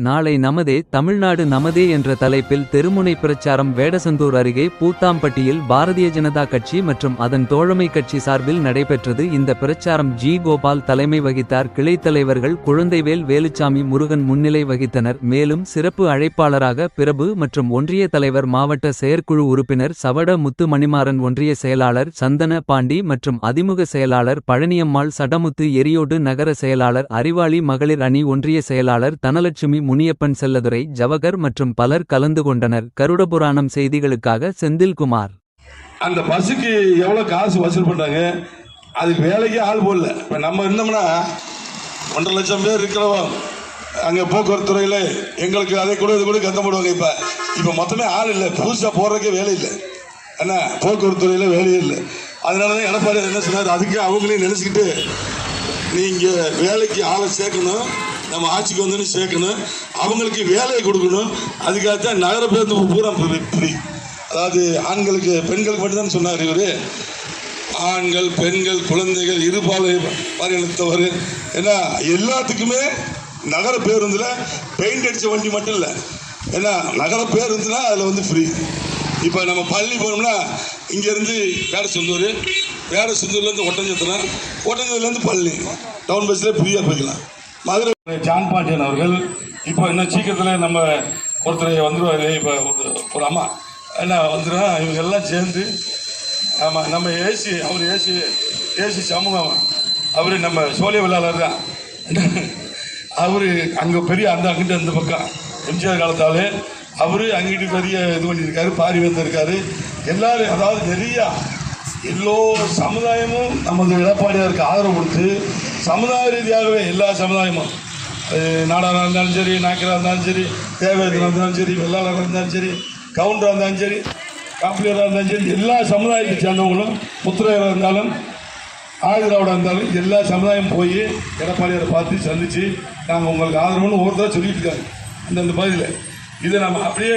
நாளை நமதே தமிழ்நாடு நமதே என்ற தலைப்பில் தெருமுனை பிரச்சாரம் வேடசந்தூர் அருகே பூத்தாம்பட்டியில் பாரதிய ஜனதா கட்சி மற்றும் அதன் தோழமை கட்சி சார்பில் நடைபெற்றது. இந்த பிரச்சாரம் ஜி. கோபால் தலைமை வகித்தார். கிளைத் தலைவர்கள் குழந்தைவேல், வேலுச்சாமி, முருகன் முன்னிலை வகித்தனர். மேலும் சிறப்பு அழைப்பாளராக பிரபு மற்றும் ஒன்றிய தலைவர், மாவட்ட செயற்குழு உறுப்பினர் சவட முத்து, மணிமாறன் ஒன்றிய செயலாளர் சந்தன பாண்டி மற்றும் அதிமுக செயலாளர் பழனியம்மாள், சடமுத்து எரியோடு நகர செயலாளர் அறிவாளி, மகளிர் அணி ஒன்றிய செயலாளர் தனலட்சுமி, முனியப்பன், செல்லதுரை, ஜவகர் மற்றும் பலர் கலந்து கொண்டனர். கருடபுராணம் செய்திகளுக்காக செந்தில்குமார். அந்த பஸ்ஸுக்கு எவ்வளவு காசு வசூல் பண்றாங்க, அதுக்கு வேலைக்கு ஆள் போடல. இப்ப நம்ம இருந்தோம்னா 1.5 லட்சம் பேர் இருக்கிறோம் அங்க போக்குவரத்து துறையில, எங்களுக்கு அதை கூட இது கூட கத்த போடுவாங்க. இப்ப மொத்தமே ஆள் இல்லை, புதுசா போடுறதுக்கே வேலை இல்லை. என்ன போக்குவரத்து துறையில வேலையே இல்லை. அதனாலதான் எடப்பாடி என்ன சொன்னார், அதுக்கு அவங்களையும் நினைச்சுக்கிட்டு நீங்க வேலைக்கு ஆளை சேர்க்கணும், நம்ம ஆட்சிக்கு வந்து சேர்க்கணும், அவங்களுக்கு வேலையை கொடுக்கணும். அதுக்காகத்தான் நகர பேருந்து பூரா ஃப்ரீ. அதாவது ஆண்களுக்கு பெண்களுக்கு மட்டும்தான் சொன்னார் இவர். ஆண்கள், பெண்கள், குழந்தைகள், இருபாலினத்தவர், ஏன்னா எல்லாத்துக்குமே நகர பேருந்துல பெயிண்ட் அடிச்ச வண்டி மட்டும் இல்லை, ஏன்னா நகர பேருந்துனா அதில் வந்து ஃப்ரீ. இப்போ நம்ம பள்ளி போனோம்னா இங்கேருந்து வேடசந்தூர்லேருந்து ஒட்டஞ்சத்திரம், ஒட்டஞ்சத்திலேருந்து பள்ளி டவுன் பஸ்ஸில் ஃப்ரீயாக போய்க்கலாம். மதுரை ஜான் பாண்டியன் அவர்கள் இப்போ இன்னும் சீக்கிரத்தில் நம்ம ஒருத்தர் வந்துடுவார். இப்போ ஒரு அம்மா என்ன வந்துடும், இவங்க எல்லாம் சேர்ந்து ஆமாம் நம்ம அவர் ஏசி சமூகம், அவர் நம்ம சோழிய விழாளர் தான். அவர் அங்கே பெரிய அங்கிட்ட அந்த பக்கம் எம்ஜிஆர் காலத்தால் அவர் அங்கிட்டு பெரிய இது பண்ணியிருக்காரு, பாரி வந்திருக்காரு. எல்லாரும் அதாவது நிறையா எல்லோ சமுதாயமும் நமது எடப்பாடியாருக்கு ஆதரவு கொடுத்து சமுதாய ரீதியாகவே எல்லா சமுதாயமும், நாடாராக இருந்தாலும் சரி, நாக்கராக இருந்தாலும் சரி, தேவேந்திரா இருந்தாலும் சரி, வெள்ளாளராக இருந்தாலும் சரி, கவுண்டராக இருந்தாலும் சரி, காப்பிலியராக இருந்தாலும் சரி, எல்லா சமுதாயத்தை சேர்ந்தவங்களும், முத்திரையராக இருந்தாலும், ஆயுதராவோட இருந்தாலும் எல்லா சமுதாயம் போய் எடப்பாடியாரை பார்த்து சந்தித்து நாங்கள் உங்களுக்கு ஆதரவுன்னு ஒவ்வொருத்தராக சொல்லிட்டு இருக்காங்க. அந்த பகுதியில் இதை நம்ம அப்படியே